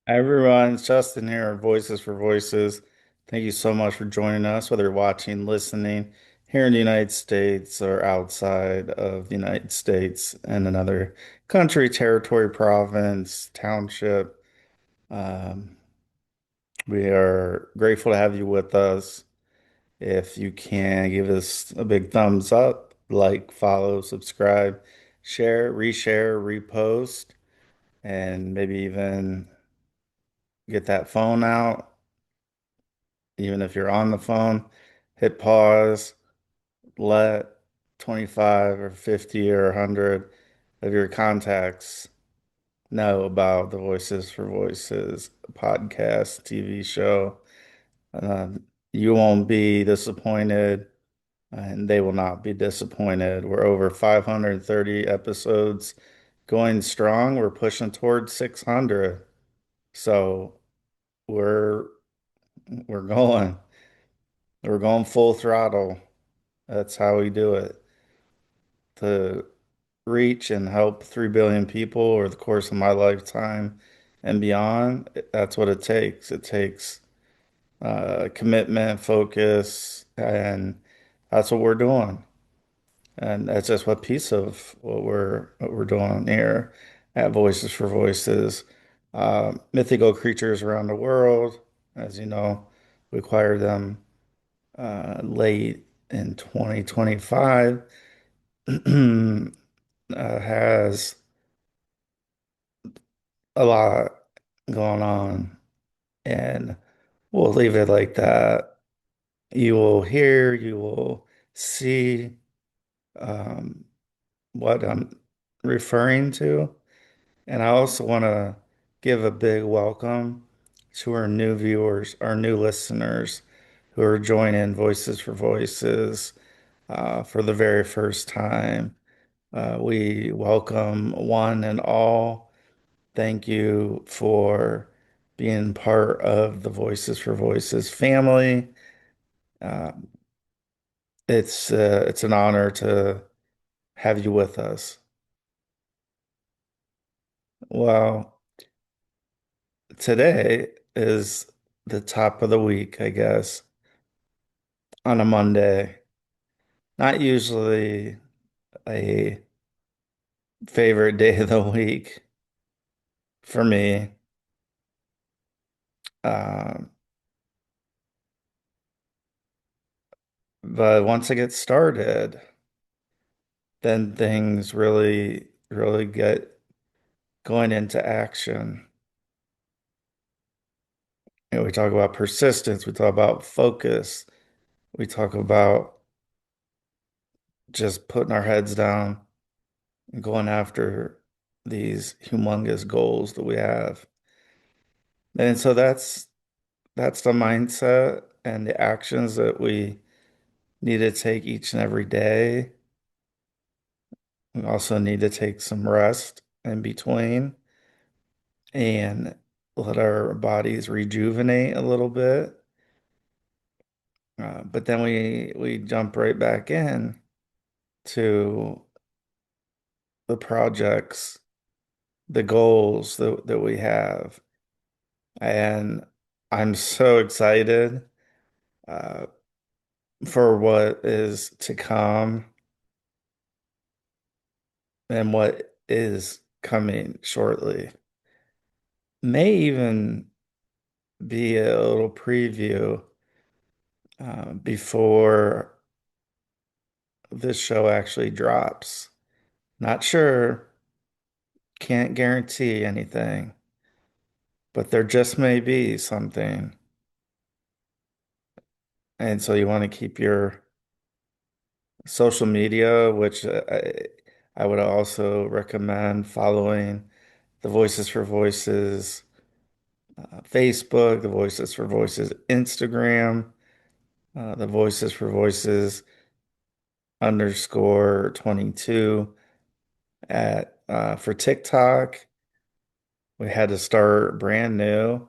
Hi everyone, it's Justin here, Voices for Voices. Thank you so much for joining us, whether you're watching, listening here in the United States or outside of the United States and another country, territory, province, township. Um, we are grateful to have you with us. If you can give us a big thumbs up, like, follow, subscribe, share, reshare, repost, and maybe even get that phone out. Even if you're on the phone, hit pause, let 25 or 50 or 100 of your contacts know about the Voices for Voices podcast, TV show. You won't be disappointed, and they will not be disappointed. We're over 530 episodes going strong. We're pushing towards 600. So we're we're going. We're going full throttle. That's how we do it. To reach and help 3 billion people over the course of my lifetime and beyond, that's what it takes. It takes commitment, focus, and that's what we're doing. And that's just what piece of what we're doing here at Voices for Voices. Mythical creatures around the world, as you know, we acquired them late in 2025. Has a lot going on, and we'll leave it like that. You will hear, you will see um, what I'm referring to. And I also want to give a big welcome to our new viewers, our new listeners who are joining Voices for Voices for the very first time. We welcome one and all. Thank you for being part of the Voices for Voices family. Uh, it's an honor to have you with us. Well, today is the top of the week, I guess, on a Monday. Not usually a favorite day of the week for me. Um, but once I get started, then things really, really get going into action. We talk about persistence, we talk about focus, we talk about just putting our heads down and going after these humongous goals that we have. And so that's the mindset and the actions that we need to take each and every day. We also need to take some rest in between and let our bodies rejuvenate a little bit. But then we jump right back in to the projects, the goals that we have. And I'm so excited uh, for what is to come and what is coming shortly. May even be a little preview before this show actually drops. Not sure, can't guarantee anything, but there just may be something. And so you want to keep your social media, which I would also recommend following the Voices for Voices Facebook, the Voices for Voices Instagram, the Voices for Voices underscore 22 at for TikTok. We had to start brand new.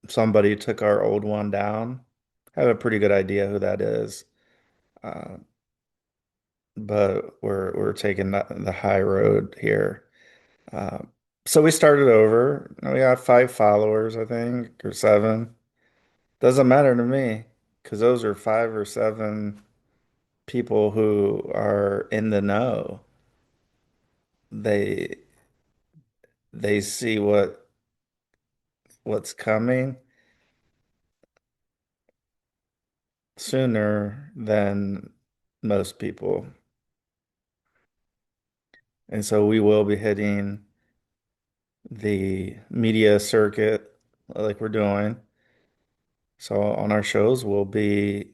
Somebody took our old one down. I have a pretty good idea who that is. Uh, but we're taking the high road here. So we started over. We got 5 followers, I think, or 7. Doesn't matter to me because those are 5 or 7 people who are in the know. They they see what's coming sooner than most people. And so we will be hitting the media circuit like we're doing. So on our shows, we'll be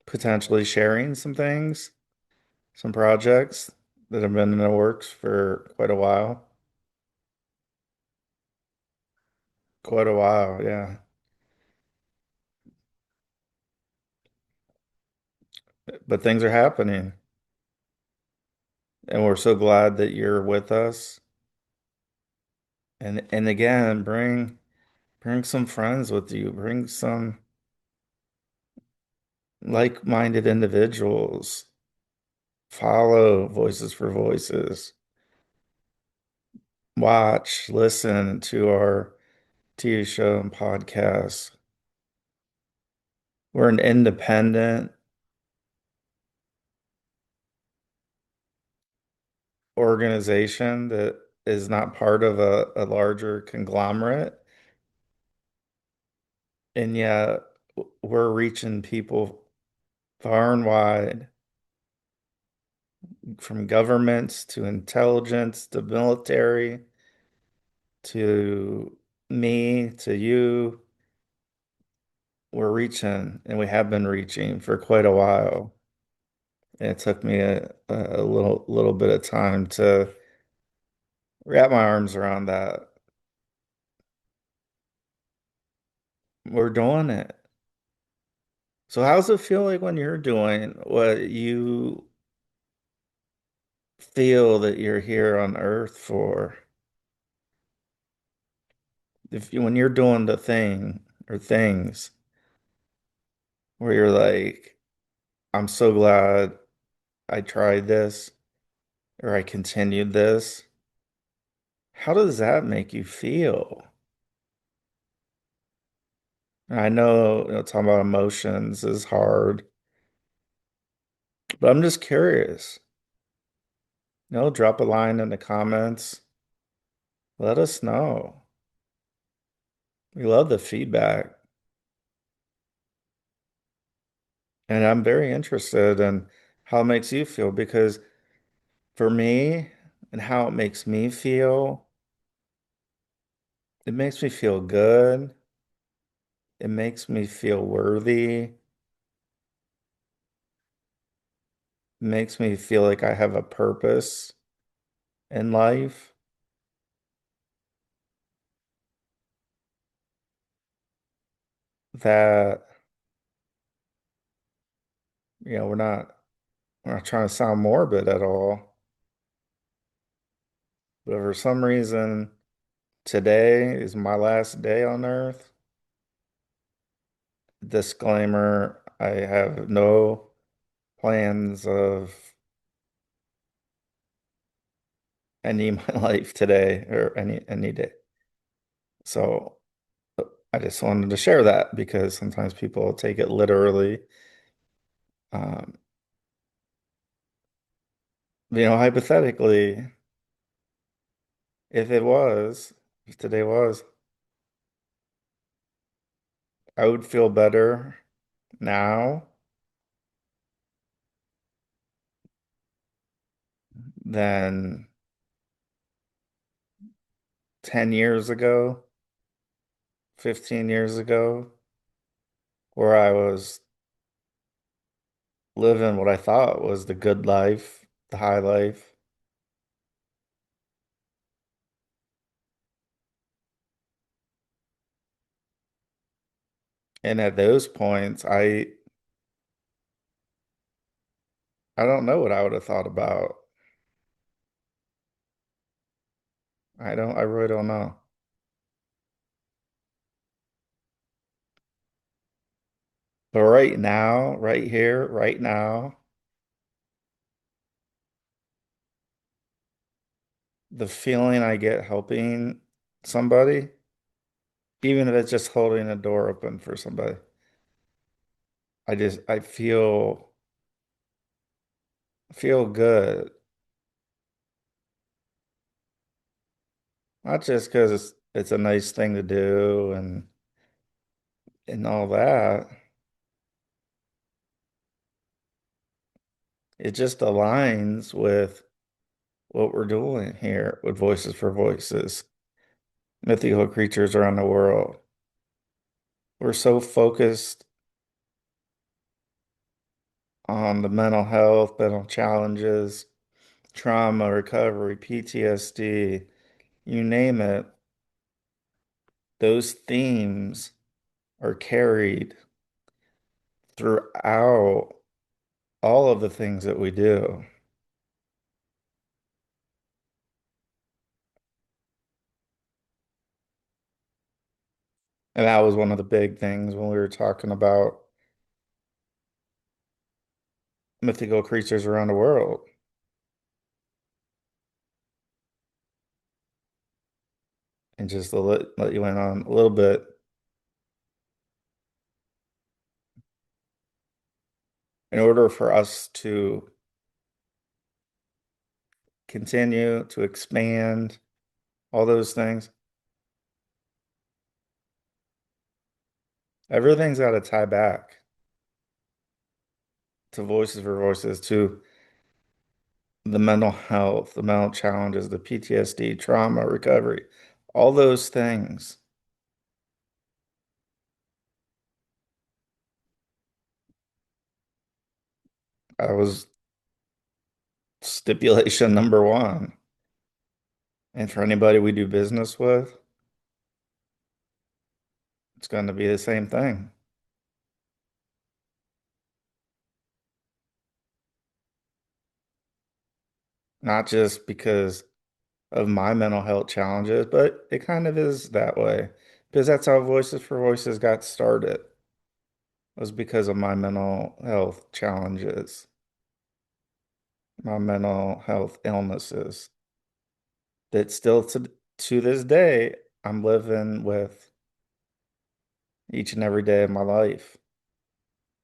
potentially sharing some things, some projects that have been in the works for quite a while. Quite a while, yeah. But things are happening, and we're so glad that you're with us. And again, bring some friends with you. Bring some like-minded individuals. Follow Voices for Voices. Watch, listen to our TV show and podcast. We're an independent organization that is not part of a larger conglomerate. And yet we're reaching people far and wide, from governments to intelligence to military to me to you. We're reaching, and we have been reaching for quite a while. And it took me a little bit of time to wrap my arms around that. We're doing it. So how's it feel like when you're doing what you feel that you're here on Earth for? When you're doing the thing or things where you're like, I'm so glad I tried this or I continued this, how does that make you feel? I know, talking about emotions is hard, but I'm just curious. Drop a line in the comments. Let us know. We love the feedback. And I'm very interested in how it makes you feel because for me and how it makes me feel, it makes me feel good. It makes me feel worthy. It makes me feel like I have a purpose in life that, we're not trying to sound morbid at all, but for some reason, today is my last day on earth. Disclaimer, I have no plans of ending my life today or any day. So I just wanted to share that because sometimes people take it literally. Um, Hypothetically, if it was, if today was, I would feel better now than 10 years ago, 15 years ago, where I was living what I thought was the good life, the high life. And at those points, I don't know what I would have thought about. I really don't know. But right now, right here, right now, the feeling I get helping somebody, even if it's just holding a door open for somebody, I feel good. Not just because it's a nice thing to do and all that. It just aligns with what we're doing here with Voices for Voices, mythical creatures around the world. We're so focused on the mental health, mental challenges, trauma, recovery, PTSD, you name it. Those themes are carried throughout all of the things that we do. And that was one of the big things when we were talking about mythical creatures around the world. And just to let you in on a little bit, in order for us to continue to expand all those things, everything's got to tie back to Voices for Voices, to the mental health, the mental challenges, the PTSD, trauma, recovery, all those things. I was stipulation number one. And for anybody we do business with, it's going to be the same thing. Not just because of my mental health challenges, but it kind of is that way because that's how Voices for Voices got started, was because of my mental health challenges, my mental health illnesses that still to this day I'm living with each and every day of my life.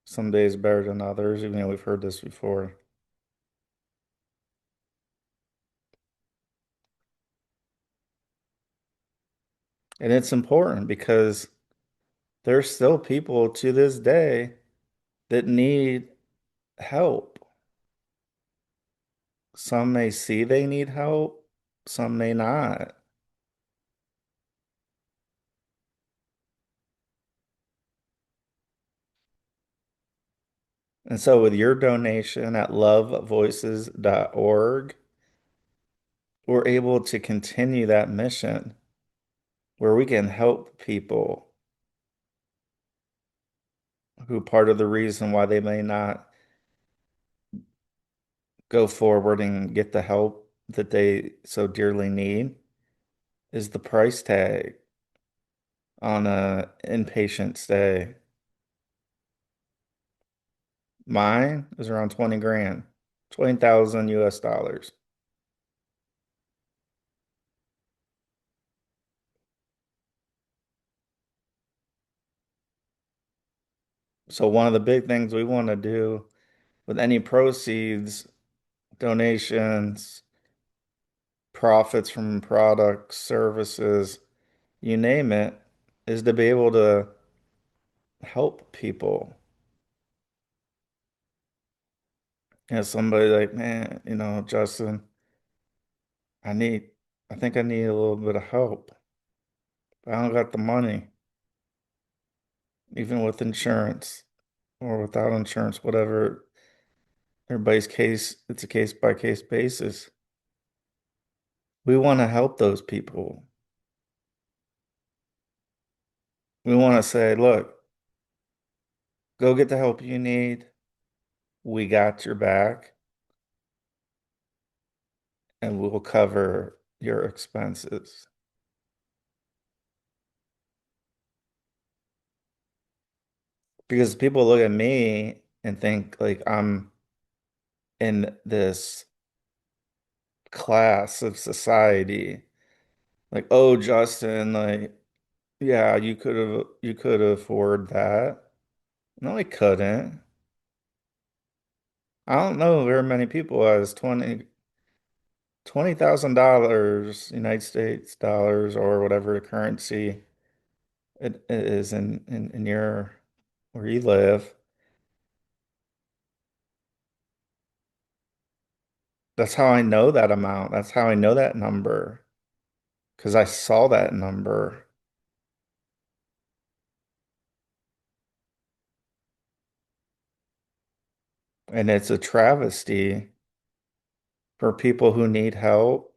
Some days better than others, even though we've heard this before. And it's important because there's still people to this day that need help. Some may see they need help, some may not. And so, with your donation at lovevoices.org, we're able to continue that mission where we can help people who part of the reason why they may not go forward and get the help that they so dearly need is the price tag on a inpatient stay. Mine is around 20 grand, 20,000 US dollars. So one of the big things we want to do with any proceeds, donations, profits from products, services, you name it, is to be able to help people. Somebody like, man, Justin, I need, I think I need a little bit of help. But I don't got the money, even with insurance or without insurance, whatever. Everybody's case, it's a case by case basis. We want to help those people. We want to say, look, go get the help you need. We got your back and we'll cover your expenses. Because people look at me and think like I'm in this class of society. Like, oh, Justin, like, yeah, you could afford that. No, he couldn't. I don't know very many people as $20,000 United States dollars or whatever currency it is in your where you live. That's how I know that amount. That's how I know that number because I saw that number. And it's a travesty for people who need help.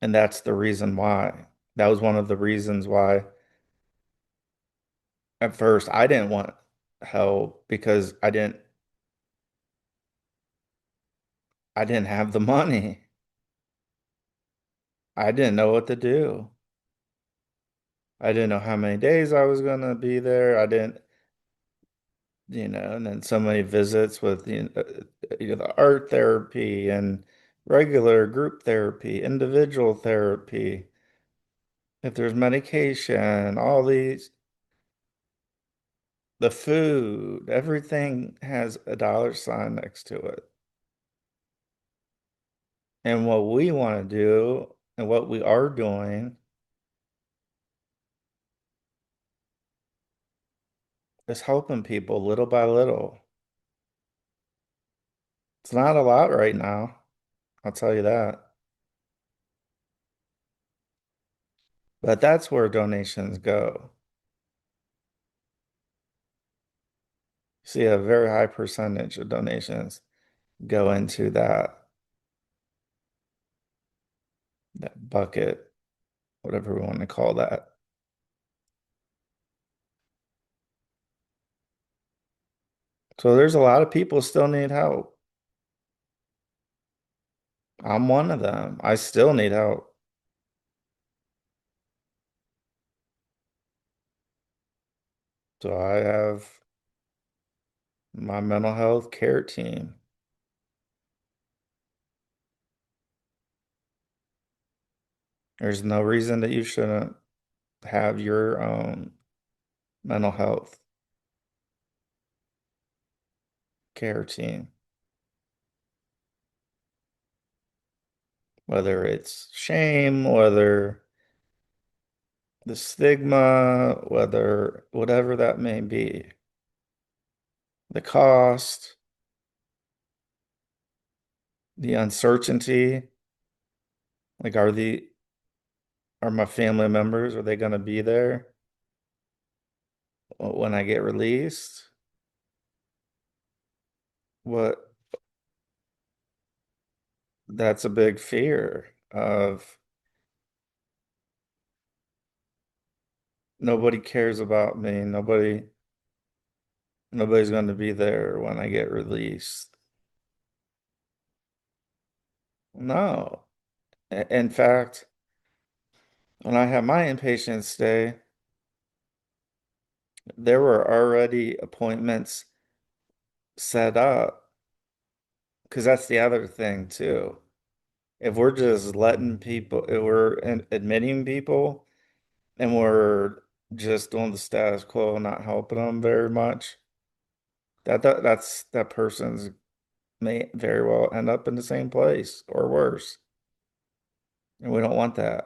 And that's the reason why. That was one of the reasons why at first I didn't want help because I didn't have the money. I didn't know what to do. I didn't know how many days I was gonna be there. I didn't, and then so many visits with the art therapy and regular group therapy, individual therapy. If there's medication, all these, the food, everything has a dollar sign next to it. And what we want to do and what we are doing is helping people little by little. It's not a lot right now, I'll tell you that. But that's where donations go. See, a very high percentage of donations go into that bucket, whatever we want to call that. So there's a lot of people still need help. I'm one of them. I still need help. So I have my mental health care team. There's no reason that you shouldn't have your own mental health care team, whether it's shame, whether the stigma, whether whatever that may be, the cost, the uncertainty. Like, are my family members, are they going to be there when I get released? What That's a big fear of nobody cares about me. Nobody's going to be there when I get released. No. In fact, when I had my inpatient stay, there were already appointments set up because that's the other thing too. If we're just letting people, if we're admitting people and we're just doing the status quo, not helping them very much, that person's may very well end up in the same place or worse. And we don't want that.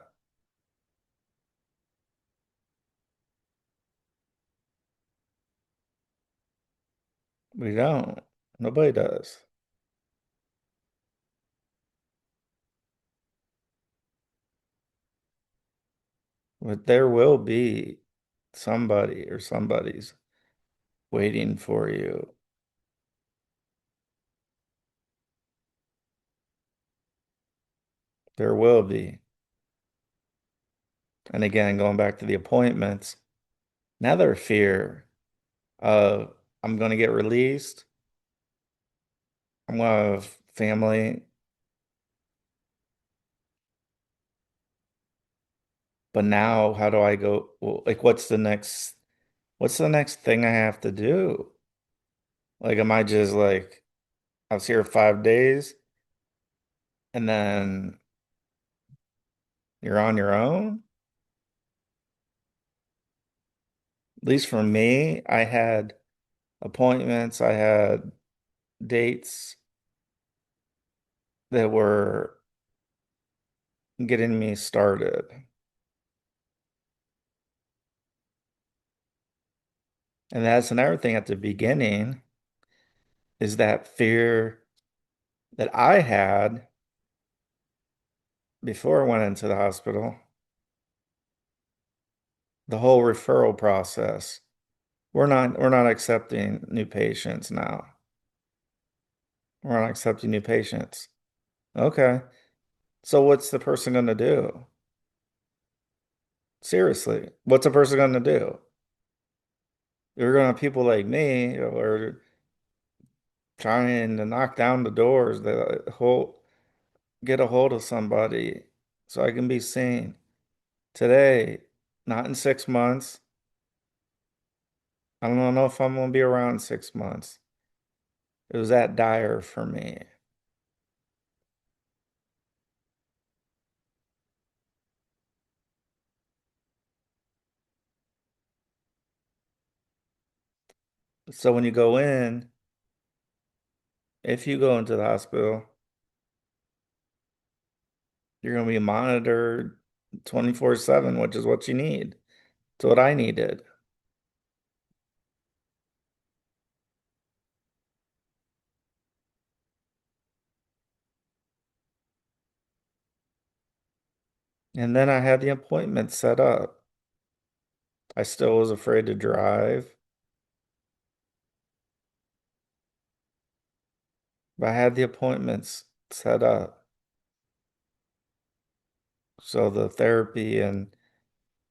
We don't. Nobody does. But there will be somebody or somebody's waiting for you. There will be. And again, going back to the appointments, another fear of I'm going to get released. I'm going to have family, but now how do I go? Well, like, what's the next thing I have to do? Like, am I just like, I was here 5 days. and then you're on your own. At least for me, I had appointments, I had dates that were getting me started. And that's another thing at the beginning is that fear that I had before I went into the hospital, the whole referral process. We're not accepting new patients now. We're not accepting new patients. Okay. So what's the person going to do? Seriously, what's a person going to do? You're going to have people like me or trying to knock down the doors that get a hold of somebody so I can be seen today, not in 6 months. I don't know if I'm going to be around 6 months. It was that dire for me. So when you go in, if you go into the hospital, you're going to be monitored 24/7, which is what you need. It's what I needed. And then I had the appointment set up. I still was afraid to drive, but I had the appointments set up. So the therapy and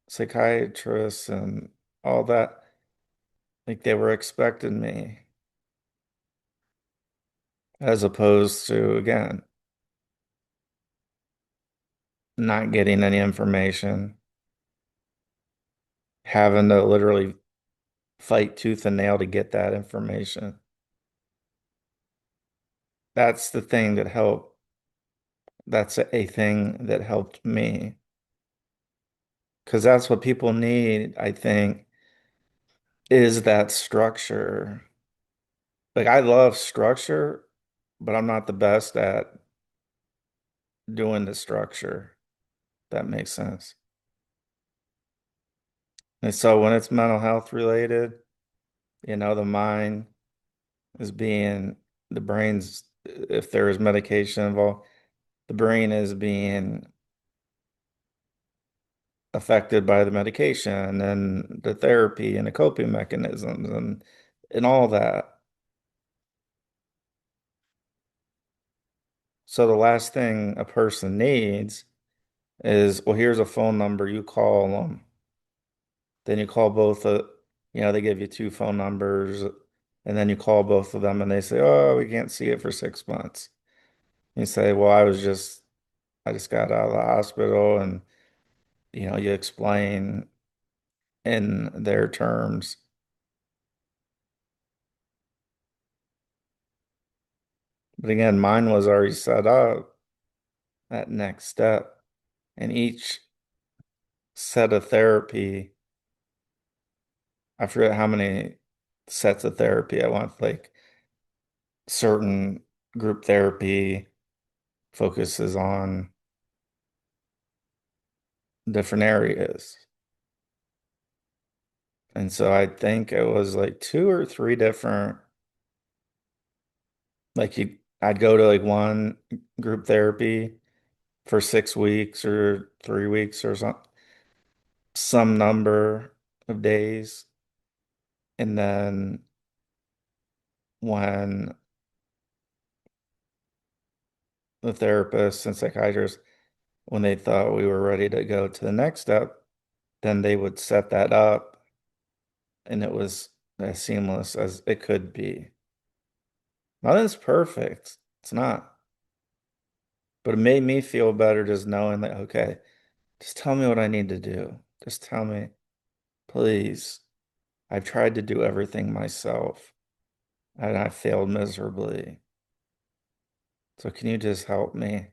psychiatrists and all that, like they were expecting me, as opposed to, again, not getting any information, having to literally fight tooth and nail to get that information. That's the thing that helped. That's a thing that helped me because that's what people need, I think, is that structure. Like I love structure, but I'm not the best at doing the structure. That makes sense. And so when it's mental health related, the mind is being, the brain's, if there is medication involved, the brain is being affected by the medication and the therapy and the coping mechanisms and all that. So the last thing a person needs is, well, here's a phone number, you call them. Then you call both they give you two phone numbers and then you call both of them and they say, "Oh, we can't see it for 6 months." You say, "Well, I just got out of the hospital," and you explain in their terms. But again, mine was already set up, that next step. And each set of therapy, I forget how many sets of therapy I went, like certain group therapy focuses on different areas. And so I think it was like two or three different, like I'd go to like one group therapy for 6 weeks or 3 weeks or some number of days. And then when the therapist and psychiatrist, when they thought we were ready to go to the next step, then they would set that up and it was as seamless as it could be. Nothing's perfect. It's not. But it made me feel better just knowing that, okay, just tell me what I need to do. Just tell me, please. I've tried to do everything myself and I failed miserably. So can you just help me?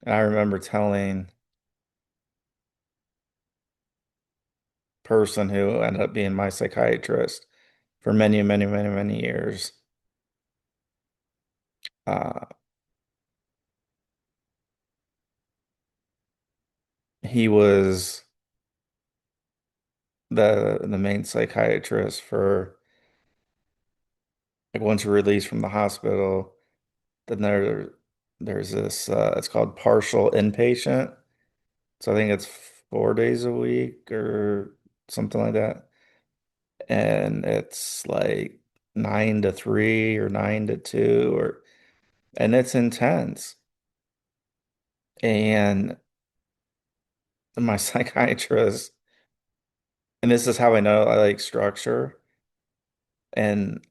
And I remember telling person who ended up being my psychiatrist for many, many, many, many years. Uh, he was the main psychiatrist for like once you're released from the hospital, then there's this it's called partial inpatient. So I think it's 4 days a week or something like that. And it's like 9 to 3 or 9 to 2 or and it's intense. And my psychiatrist, and this is how I know I like structure, and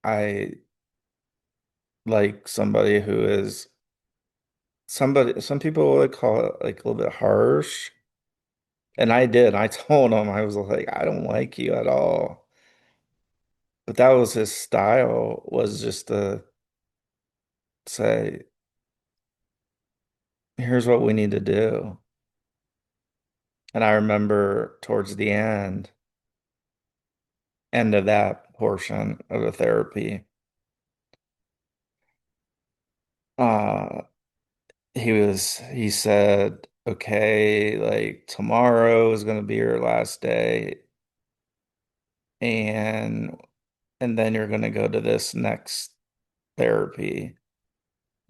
I like somebody who is somebody, some people would call it like a little bit harsh. And I did. I told him, I was like, I don't like you at all. But that was his style, was just to say, here's what we need to do. And I remember towards the end of that portion of the therapy, uh, he said, okay, like tomorrow is gonna be your last day, and then you're gonna go to this next therapy,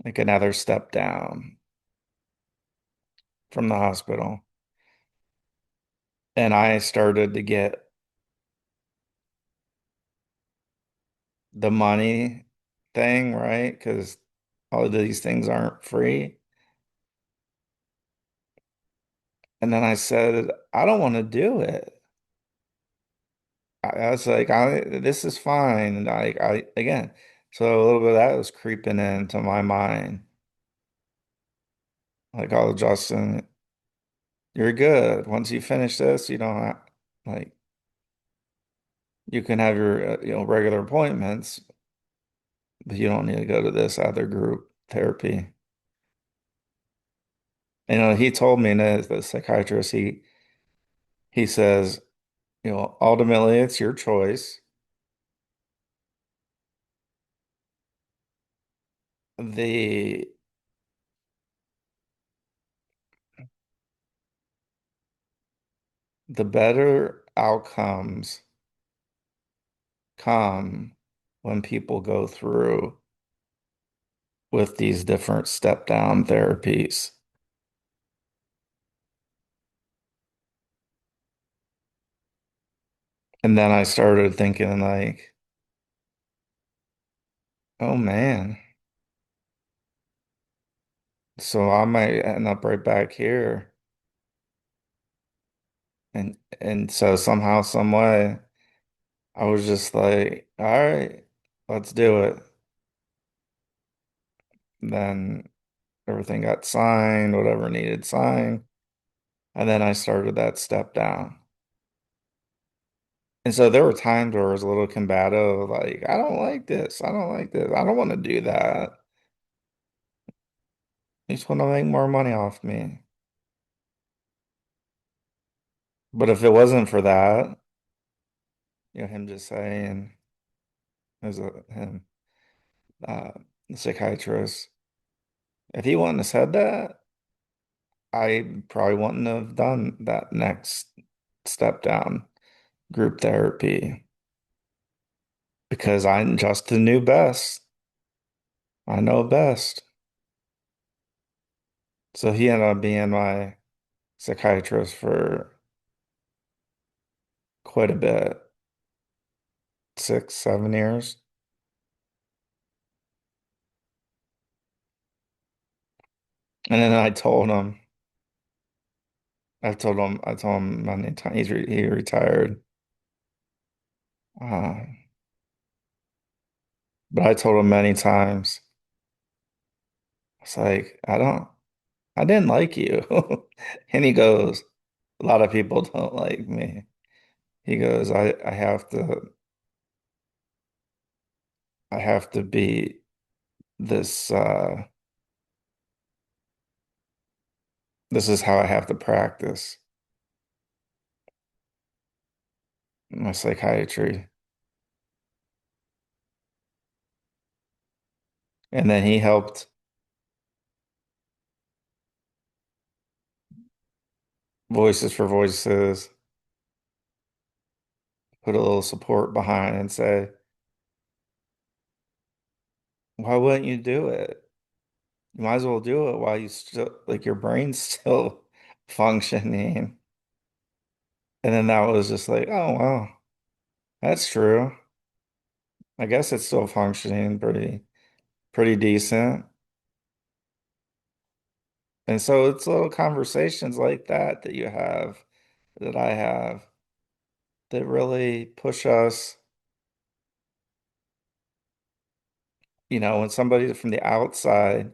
like another step down from the hospital. And I started to get the money thing, right? Because all of these things aren't free. And then I said, I don't want to do it. I was like, this is fine. And again, so a little bit of that was creeping into my mind. Like, oh, Justin, you're good. Once you finish this, you don't have, like, you can have your, regular appointments, but you don't need to go to this other group therapy. He told me, and the psychiatrist, he says, ultimately it's your choice. The the better outcomes come when people go through with these different step down therapies. And then I started thinking like, oh man, so I might end up right back here. And so somehow, some way, I was just like, all right, let's do it. Then everything got signed, whatever needed signed. And then I started that step down. And so there were times where I was a little combative, like, I don't like this. I don't like this. I don't want to do that. You just want to make more money off me. But if it wasn't for that, him just saying, as him, uh, the psychiatrist, if he wouldn't have said that, I probably wouldn't have done that next step down group therapy because I'm just the new best. I know best. So he ended up being my psychiatrist for quite a bit, 6, 7 years. And then I told him many times he retired. Uh, but I told him many times, it's like, I didn't like you. And he goes, a lot of people don't like me. He goes, I have to be this, This is how I have to practice my psychiatry. And then he helped Voices for Voices put a little support behind and say, why wouldn't you do it? You might as well do it while you still, like your brain's still functioning. And then that was just like, oh, well, that's true. I guess it's still functioning pretty decent. And so it's little conversations like that that you have, that I have, that really push us, when somebody from the outside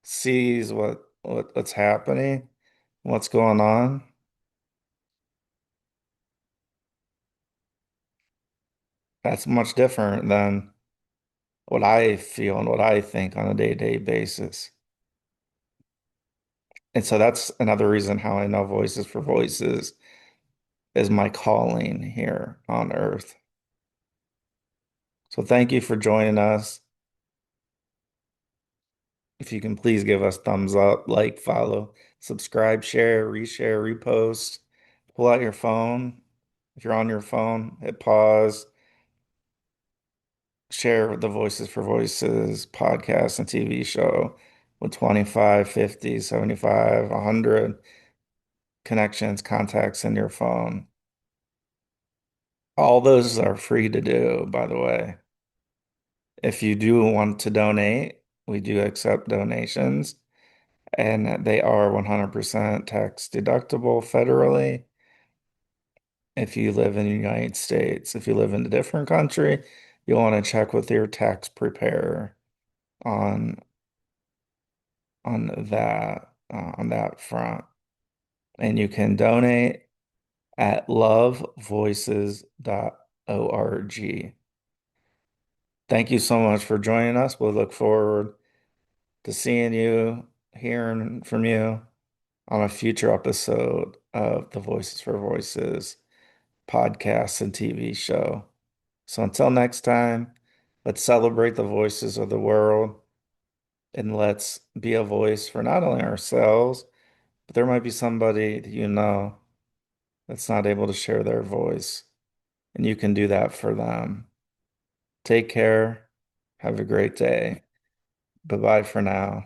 sees what's happening, what's going on, that's much different than what I feel and what I think on a day-to-day basis. And so that's another reason how I know Voices for Voices is my calling here on earth. So thank you for joining us. If you can please give us thumbs up, like, follow, subscribe, share, reshare, repost, pull out your phone. If you're on your phone, hit pause, share the Voices for Voices podcast and TV show with 25, 50, 75, 100 connections, contacts in your phone. All those are free to do, by the way. If you do want to donate, we do accept donations, and they are 100% tax deductible federally if you live in the United States. If you live in a different country, you'll want to check with your tax preparer on on that front. And you can donate at lovevoices.org. Thank you so much for joining us. We'll look forward to seeing you, hearing from you on a future episode of the Voices for Voices podcast and TV show. So until next time, let's celebrate the voices of the world and let's be a voice for not only ourselves, but there might be somebody that you know that's not able to share their voice, and you can do that for them. Take care. Have a great day. Bye bye for now.